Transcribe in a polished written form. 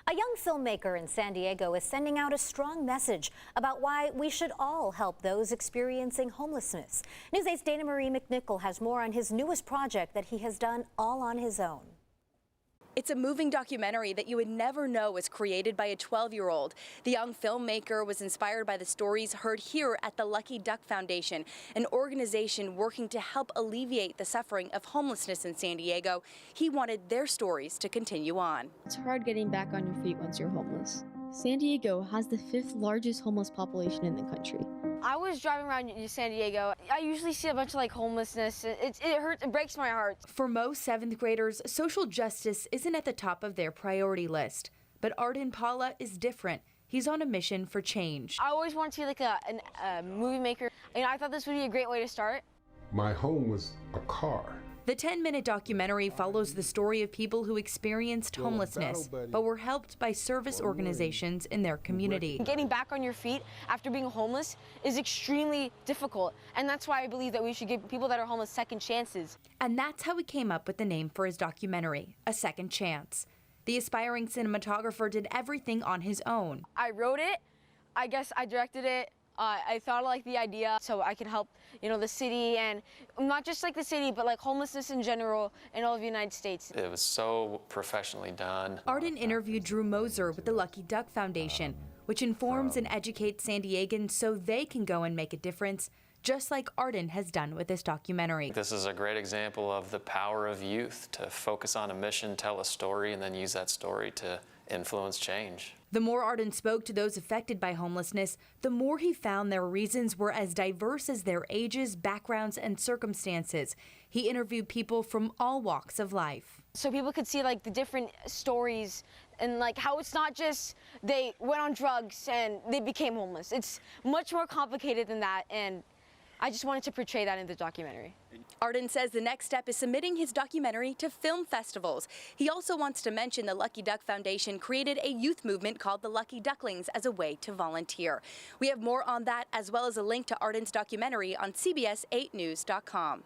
A young filmmaker in San Diego is sending out a strong message about why we should all help those experiencing homelessness. News 8's Dana Marie McNichol has more on his newest project that he has done all on his own. It's a moving documentary that you would never know was created by a 12-year-old. The young filmmaker was inspired by the stories heard here at the Lucky Duck Foundation, an organization working to help alleviate the suffering of homelessness in San Diego. He wanted their stories to continue on. It's hard getting back on your feet once you're homeless. San Diego has the 5th largest homeless population in the country. I was driving around San Diego. I usually see a bunch of homelessness. It hurts, it breaks my heart. For most 7th graders, social justice isn't at the top of their priority list. But Arden Paula is different. He's on a mission for change. I always wanted to be a movie maker. I thought this would be a great way to start. My home was a car. The 10-minute documentary follows the story of people who experienced homelessness, but were helped by service organizations in their community. Getting back on your feet after being homeless is extremely difficult, and that's why I believe that we should give people that are homeless second chances. And that's how he came up with the name for his documentary, A Second Chance. The aspiring cinematographer did everything on his own. I wrote it, I guess I directed it. I thought of the idea so I could help, the city, and not just the city, but homelessness in general in all of the United States. It was so professionally done. Arden interviewed Drew Moser with the Lucky Duck Foundation, which informs and educates San Diegans so they can go and make a difference, just like Arden has done with this documentary. This is a great example of the power of youth to focus on a mission, tell a story, and then use that story to influence change. The more Arden spoke to those affected by homelessness, the more he found their reasons were as diverse as their ages, backgrounds, and circumstances. He interviewed people from all walks of life. So people could see the different stories and how it's not just they went on drugs and they became homeless. It's much more complicated than that, and I just wanted to portray that in the documentary. Arden says the next step is submitting his documentary to film festivals. He also wants to mention the Lucky Duck Foundation created a youth movement called the Lucky Ducklings as a way to volunteer. We have more on that, as well as a link to Arden's documentary on CBS8news.com.